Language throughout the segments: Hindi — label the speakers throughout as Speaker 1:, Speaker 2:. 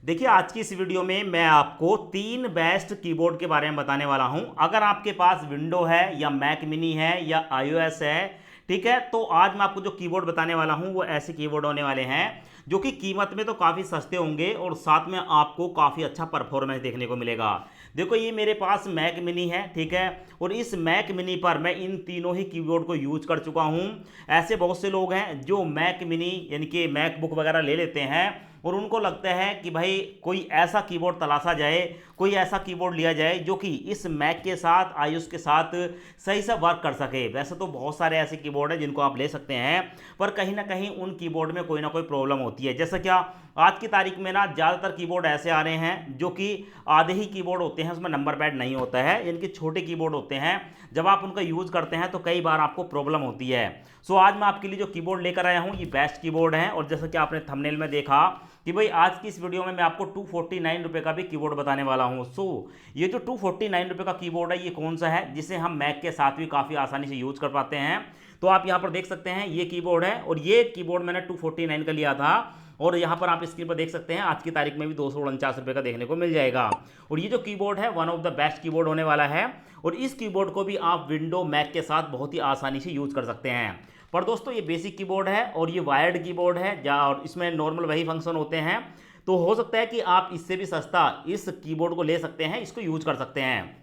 Speaker 1: देखिए आज की इस वीडियो में मैं आपको तीन बेस्ट कीबोर्ड के बारे में बताने वाला हूं। अगर आपके पास विंडो है या मैक मिनी है या आईओएस है, ठीक है, तो आज मैं आपको जो कीबोर्ड बताने वाला हूं वो ऐसे कीबोर्ड होने वाले हैं जो कि कीमत में तो काफ़ी सस्ते होंगे और साथ में आपको काफ़ी अच्छा परफॉर्मेंस देखने को मिलेगा। देखो ये मेरे पास मैक मिनी है, ठीक है, और इस मैक मिनी पर मैं इन तीनों ही कीबोर्ड को यूज कर चुका हूं। ऐसे बहुत से लोग हैं जो मैक मिनी यानी कि मैकबुक वगैरह ले लेते हैं और उनको लगता है कि भाई कोई ऐसा कीबोर्ड तलाशा जाए, कोई ऐसा कीबोर्ड लिया जाए जो कि इस मैक के साथ आईओएस के साथ सही से वर्क कर सके। वैसे तो बहुत सारे ऐसे कीबोर्ड हैं जिनको आप ले सकते हैं, पर कहीं ना कहीं उन कीबोर्ड में कोई ना कोई प्रॉब्लम होती है। जैसा क्या आज की तारीख में ना ज़्यादातर कीबोर्ड ऐसे आ रहे हैं जो कि आधे ही कीबोर्ड होते हैं, उसमें नंबर पैड नहीं होता है, इनके छोटे कीबोर्ड होते हैं। जब आप उनका यूज़ करते हैं तो कई बार आपको प्रॉब्लम होती है। सो आज मैं आपके लिए जो कीबोर्ड लेकर आया हूँ ये बेस्ट कीबोर्ड है, और जैसा कि आपने थंबनेल में देखा कि भाई आज की इस वीडियो में मैं आपको 249 रुपये का भी कीबोर्ड बताने वाला हूँ। ये जो 249 रुपये का कीबोर्ड है ये कौन सा है जिसे हम मैक के साथ भी काफ़ी आसानी से यूज़ कर पाते हैं। तो आप यहाँ पर देख सकते हैं ये कीबोर्ड है, और ये कीबोर्ड मैंने 249 का लिया था, और यहाँ पर आप स्क्रीन पर देख सकते हैं आज की तारीख में भी 249 रुपये का देखने को मिल जाएगा। और ये जो कीबोर्ड है one of the best keyboard होने वाला है, और इस कीबोर्ड को भी आप विंडो मैक के साथ बहुत ही आसानी से यूज़ कर सकते हैं। पर दोस्तों ये बेसिक कीबोर्ड है और ये वायर्ड कीबोर्ड है, और इसमें नॉर्मल वही फंक्शन होते हैं। तो हो सकता है कि आप इससे भी सस्ता इस कीबोर्ड को ले सकते हैं, इसको यूज कर सकते हैं।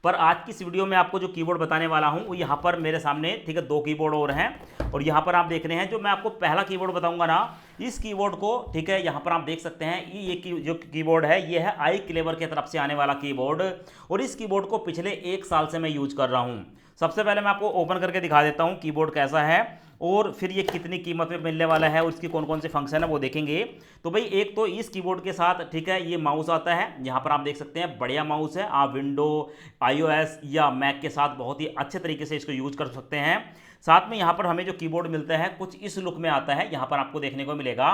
Speaker 1: पर आज की इस वीडियो में आपको जो कीबोर्ड बताने वाला हूं वो यहाँ पर मेरे सामने, ठीक है, दो कीबोर्ड और हैं, और यहाँ पर आप देख रहे हैं जो मैं आपको पहला कीबोर्ड बताऊंगा ना, इस कीबोर्ड को, ठीक है, यहाँ पर आप देख सकते हैं जो कीबोर्ड है ये है आई क्लेवर की तरफ से आने वाला कीबोर्ड, और इस कीबोर्ड को पिछले 1 साल से मैं यूज कर रहा हूँ। सबसे पहले मैं आपको ओपन करके दिखा देता हूँ कीबोर्ड कैसा है, और फिर ये कितनी कीमत में मिलने वाला है और इसकी कौन कौन से फंक्शन है वो देखेंगे। तो भाई एक तो इस कीबोर्ड के साथ, ठीक है, ये माउस आता है, यहाँ पर आप देख सकते हैं बढ़िया माउस है। आप विंडो, आईओएस या मैक के साथ बहुत ही अच्छे तरीके से इसको यूज कर सकते हैं। साथ में यहाँ पर हमें जो कीबोर्ड मिलता है कुछ इस लुक में आता है, यहाँ पर आपको देखने को मिलेगा।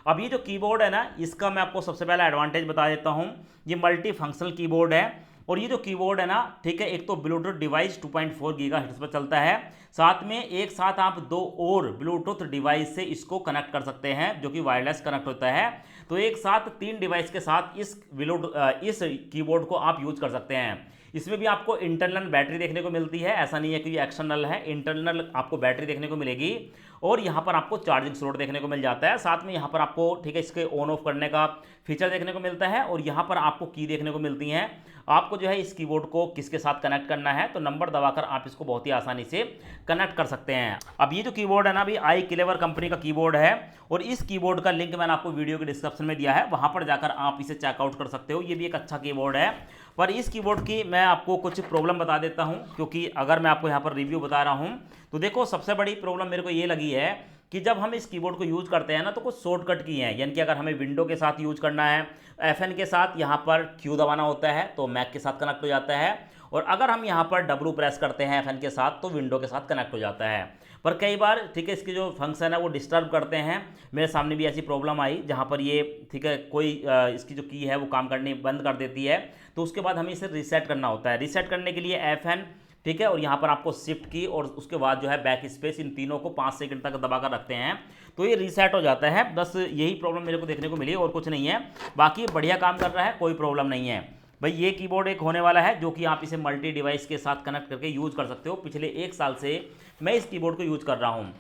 Speaker 1: अब ये जो कीबोर्ड है ना, इसका मैं आपको सबसे पहले एडवांटेज बता देता हूँ। ये मल्टी फंक्शनल कीबोर्ड है, और ये जो कीबोर्ड है ना, ठीक है, एक तो ब्लूटूथ डिवाइस 2.4 गीगाहर्ट्ज पर चलता है, साथ में एक साथ आप दो और ब्लूटूथ डिवाइस से इसको कनेक्ट कर सकते हैं जो कि वायरलेस कनेक्ट होता है। तो एक साथ 3 डिवाइस के साथ इस कीबोर्ड को आप यूज कर सकते हैं। इसमें भी आपको इंटरनल बैटरी देखने को मिलती है, ऐसा नहीं है कि एक्सटर्नल है, इंटरनल आपको बैटरी देखने को मिलेगी, और यहाँ पर आपको चार्जिंग स्लॉट देखने को मिल जाता है। साथ में यहाँ पर आपको, ठीक है, इसके ऑन ऑफ करने का फीचर देखने को मिलता है, और यहाँ पर आपको की देखने को मिलती हैं। आपको जो है इस कीबोर्ड को किसके साथ कनेक्ट करना है तो नंबर दबाकर आप इसको बहुत ही आसानी से कनेक्ट कर सकते हैं। अब ये जो कीबोर्ड है ना, अभी आई क्लेवर कंपनी का कीबोर्ड है, और इस कीबोर्ड का लिंक मैंने आपको वीडियो के डिस्क्रिप्शन में दिया है, वहां पर जाकर आप इसे चेकआउट कर सकते हो। ये भी एक अच्छा कीबोर्ड है। पर इस कीबोर्ड की मैं आपको कुछ प्रॉब्लम बता देता हूं, क्योंकि अगर मैं आपको यहाँ पर रिव्यू बता रहा हूं तो देखो सबसे बड़ी प्रॉब्लम मेरे को ये लगी है कि जब हम इस कीबोर्ड को यूज़ करते हैं ना तो कुछ शॉर्टकट की हैं, यानी कि अगर हमें विंडो के साथ यूज करना है, FN के साथ यहाँ पर Q दबाना होता है तो मैक के साथ कनेक्ट हो जाता है, और अगर हम यहाँ पर W प्रेस करते हैं FN के साथ तो विंडो के साथ कनेक्ट हो जाता है। पर कई बार, ठीक है, इसके जो फंक्शन है वो डिस्टर्ब करते हैं। मेरे सामने भी ऐसी प्रॉब्लम आई जहाँ पर ये, ठीक है, कोई इसकी जो की है वो काम करनी बंद कर देती है, तो उसके बाद हमें इसे रीसेट करना होता है। रीसेट करने के लिए FN, ठीक है, और यहाँ पर आपको शिफ्ट की और उसके बाद जो है बैक स्पेस, इन तीनों को 5 सेकंड तक दबाकर रखते हैं तो ये रीसेट हो जाता है। बस यही प्रॉब्लम मेरे को देखने को मिली और कुछ नहीं है, बाकी बढ़िया काम कर रहा है, कोई प्रॉब्लम नहीं है। भाई ये कीबोर्ड एक होने वाला है जो कि आप इसे मल्टी डिवाइस के साथ कनेक्ट करके यूज कर सकते हो। पिछले 1 साल से मैं इस कीबोर्ड को यूज कर रहा हूँ।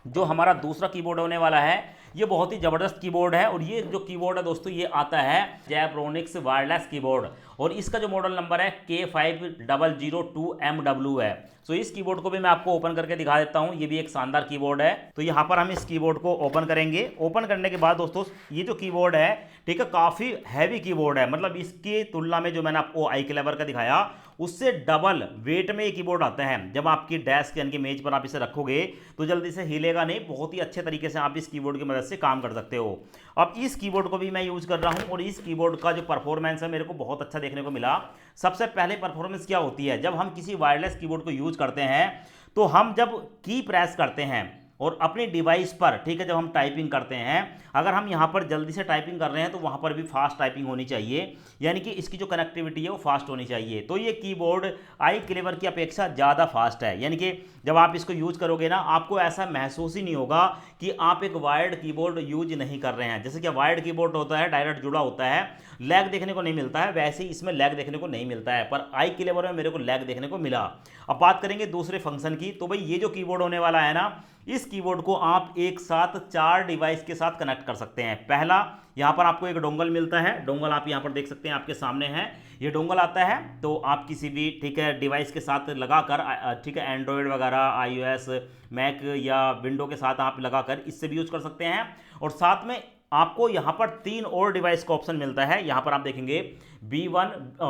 Speaker 1: जो हमारा दूसरा कीबोर्ड होने वाला है ये बहुत ही ज़बरदस्त कीबोर्ड है, और ये जो कीबोर्ड है दोस्तों ये आता है जैब्रोनिक्स वायरलेस कीबोर्ड, और इसका जो मॉडल नंबर है K5002MW है। सो इस कीबोर्ड को भी मैं आपको ओपन करके दिखा देता हूँ। ये भी एक शानदार कीबोर्ड है। तो यहाँ पर हम इस कीबोर्ड को ओपन करेंगे। ओपन करने के बाद दोस्तों ये जो कीबोर्ड है, ठीक है, काफ़ी हैवी कीबोर्ड है, मतलब इसकी तुलना में जो मैंने आपको आई क्लेवर का दिखाया उससे डबल वेट में ये कीबोर्ड आता है। जब आपकी डेस्क यानी कि मेज पर आप इसे रखोगे तो जल्दी से हिलेगा नहीं, बहुत ही अच्छे तरीके से आप इस कीबोर्ड की मदद से काम कर सकते हो। अब इस कीबोर्ड को भी मैं यूज़ कर रहा हूँ, और इस कीबोर्ड का जो परफॉर्मेंस है मेरे को बहुत अच्छा देखने को मिला। सबसे पहले परफॉर्मेंस क्या होती है, जब हम किसी वायरलेस कीबोर्ड को यूज़ करते हैं तो हम जब की प्रेस करते हैं और अपनी डिवाइस पर, ठीक है, जब हम टाइपिंग करते हैं, अगर हम यहाँ पर जल्दी से टाइपिंग कर रहे हैं तो वहाँ पर भी फास्ट टाइपिंग होनी चाहिए, यानी कि इसकी जो कनेक्टिविटी है वो फास्ट होनी चाहिए। तो ये कीबोर्ड आई क्लेवर की अपेक्षा ज़्यादा फास्ट है, यानी कि जब आप इसको यूज़ करोगे ना, आपको ऐसा महसूस ही नहीं होगा कि आप एक वायर्ड कीबोर्ड यूज नहीं कर रहे हैं। जैसे कि वायर्ड कीबोर्ड होता है, डायरेक्ट जुड़ा होता है, लैग देखने को नहीं मिलता है, वैसे ही इसमें लैग देखने को नहीं मिलता है, पर आई क्लेवर में मेरे को लैग देखने को मिला। अब बात करेंगे दूसरे फंक्शन की, तो भाई ये जो कीबोर्ड होने वाला है ना, इस कीबोर्ड को आप एक साथ 4 डिवाइस के साथ कनेक्ट कर सकते हैं। पहला, यहाँ पर आपको एक डोंगल मिलता है, डोंगल आप यहाँ पर देख सकते हैं, आपके सामने है, ये डोंगल आता है, तो आप किसी भी, ठीक है, डिवाइस के साथ लगाकर, ठीक है, एंड्रॉयड वगैरह, iOS, मैक या विंडो के साथ आप लगाकर इससे भी यूज कर सकते हैं। और साथ में आपको यहाँ पर 3 और डिवाइस का ऑप्शन मिलता है। यहाँ पर आप देखेंगे B1,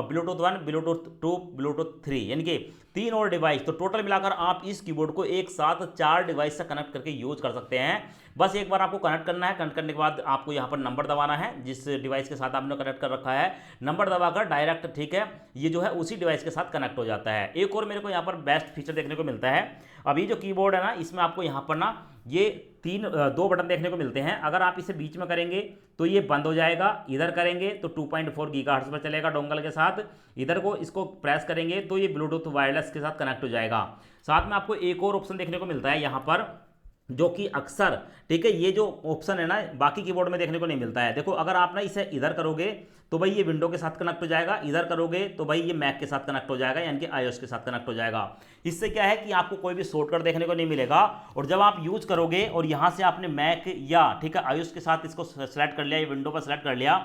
Speaker 1: ब्लूटूथ 1, ब्लूटूथ 2, ब्लूटूथ 3, यानी कि 3 और डिवाइस। तो टोटल मिलाकर आप इस कीबोर्ड को एक साथ 4 डिवाइस से कनेक्ट करके यूज कर सकते हैं। बस एक बार आपको कनेक्ट करना है, कनेक्ट करने के बाद आपको यहाँ पर नंबर दबाना है, जिस डिवाइस के साथ आपने कनेक्ट कर रखा है, नंबर दबाकर डायरेक्ट, ठीक है, ये जो है उसी डिवाइस के साथ कनेक्ट हो जाता है। एक और मेरे को यहाँ पर बेस्ट फीचर देखने को मिलता है, अभी जो कीबोर्ड है ना, इसमें आपको यहाँ पर ना ये 2 बटन देखने को मिलते हैं। अगर आप इसे बीच में करेंगे तो ये बंद हो जाएगा, इधर करेंगे तो 2.4 गीगाहर्ट्ज़ पर चलेगा डोंगल के साथ, इधर को इसको प्रेस करेंगे तो ये ब्लूटूथ वायरलेस के साथ कनेक्ट हो जाएगा। साथ में आपको एक और ऑप्शन देखने को मिलता है यहाँ पर, जो कि अक्सर, ठीक है, ये जो ऑप्शन है ना बाकी कीबोर्ड में देखने को नहीं मिलता है। देखो, अगर आप ना इसे इधर करोगे तो भाई ये विंडो के साथ कनेक्ट हो जाएगा, इधर करोगे तो भाई ये मैक के साथ कनेक्ट हो जाएगा, यानी कि iOS के साथ कनेक्ट हो जाएगा। इससे क्या है कि आपको कोई भी शॉर्टकट देखने को नहीं मिलेगा, और जब आप यूज करोगे और यहाँ से आपने मैक या, ठीक है, iOS के साथ इसको सेलेक्ट कर लिया, या विंडो पर सेलेक्ट कर लिया,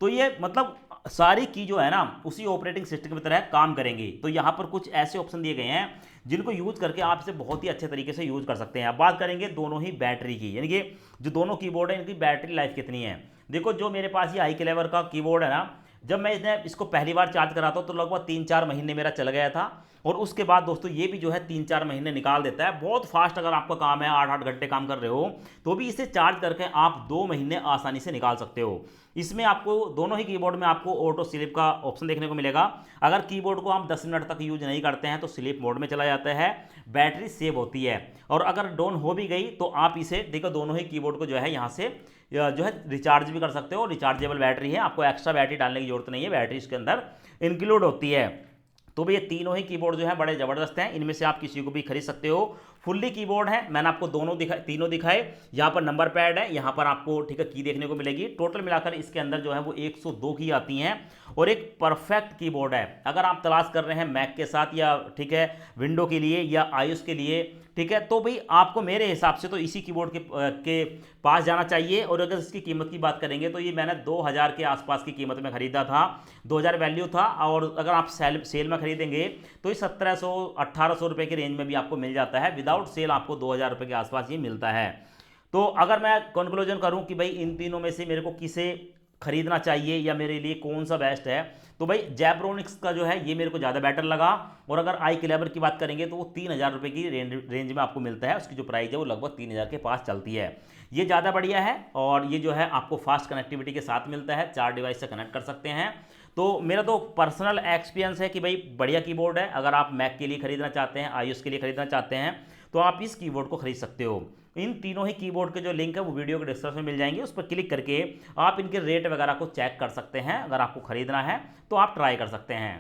Speaker 1: तो ये मतलब सारी की जो है ना उसी ऑपरेटिंग सिस्टम की तरह काम करेंगी। तो यहाँ पर कुछ ऐसे ऑप्शन दिए गए हैं जिनको यूज करके आप इसे बहुत ही अच्छे तरीके से यूज कर सकते हैं। अब बात करेंगे दोनों ही बैटरी की, यानी कि जो दोनों कीबोर्ड है इनकी बैटरी लाइफ कितनी है। देखो, जो मेरे पास ये आई क्लेवर का कीबोर्ड है ना, जब मैं इसको पहली बार चार्ज कराता हूँ तो लगभग 3-4 महीने मेरा चल गया था, और उसके बाद दोस्तों ये भी जो है 3-4 महीने निकाल देता है। बहुत फास्ट, अगर आपका काम है 8-8 घंटे काम कर रहे हो तो भी इसे चार्ज करके आप 2 महीने आसानी से निकाल सकते हो। इसमें आपको दोनों ही कीबोर्ड में आपको ऑटो स्लीप का ऑप्शन देखने को मिलेगा। अगर कीबोर्ड को हम 10 मिनट तक यूज नहीं करते हैं तो स्लीप मोड में चला जाता है, बैटरी सेव होती है, और अगर डाउन हो भी गई तो आप इसे, देखो, दोनों ही कीबोर्ड को जो है यहाँ से जो है रिचार्ज भी कर सकते हो। रिचार्जेबल बैटरी है, आपको एक्स्ट्रा बैटरी डालने की जरूरत नहीं है, बैटरी इसके अंदर इंक्लूड होती है। तो भी ये तीनों ही कीबोर्ड जो है बड़े ज़बरदस्त हैं, इनमें से आप किसी को भी खरीद सकते हो। फुल्ली कीबोर्ड है, मैंने आपको तीनों दिखाए। यहाँ पर नंबर पैड है, यहाँ पर आपको, ठीक है, की देखने को मिलेगी। टोटल मिलाकर इसके अंदर जो है वो 102 की आती हैं, और एक परफेक्ट कीबोर्ड है। अगर आप तलाश कर रहे हैं मैक के साथ, या, ठीक है, विंडो के लिए या iOS के लिए, ठीक है, तो भाई आपको मेरे हिसाब से तो इसी कीबोर्ड के पास जाना चाहिए। और अगर इसकी कीमत की बात करेंगे तो ये मैंने 2000 के आसपास की कीमत में खरीदा था, 2000 वैल्यू था, और अगर आप सेल में खरीदेंगे तो ये 1700-1800 रुपये की रेंज में भी आपको मिल जाता है। विदाउट सेल आपको 2000 रुपये के आसपास ये मिलता है। तो अगर मैं कंक्लूजन करूं कि भाई इन तीनों में से मेरे को किसे खरीदना चाहिए या मेरे लिए कौन सा बेस्ट है, तो भाई जैब्रोनिक्स का जो है ये मेरे को ज़्यादा बेटर लगा। और अगर आई क्लेवर की बात करेंगे तो वो 3000 रुपये की रेंज में आपको मिलता है, उसकी जो प्राइस है वो लगभग 3000 के पास चलती है। ये ज़्यादा बढ़िया है, और ये जो है आपको फास्ट कनेक्टिविटी के साथ मिलता है, 4 डिवाइस से कनेक्ट कर सकते हैं। तो मेरा तो पर्सनल एक्सपीरियंस है कि भाई बढ़िया कीबोर्ड है। अगर आप मैक के लिए खरीदना चाहते हैं, iOS के लिए खरीदना चाहते हैं, तो आप इस कीबोर्ड को खरीद सकते हो। इन तीनों ही कीबोर्ड के जो लिंक है वो वीडियो के डिस्क्रिप्शन में मिल जाएंगे, उस पर क्लिक करके आप इनके रेट वगैरह को चेक कर सकते हैं। अगर आपको खरीदना है तो आप ट्राई कर सकते हैं।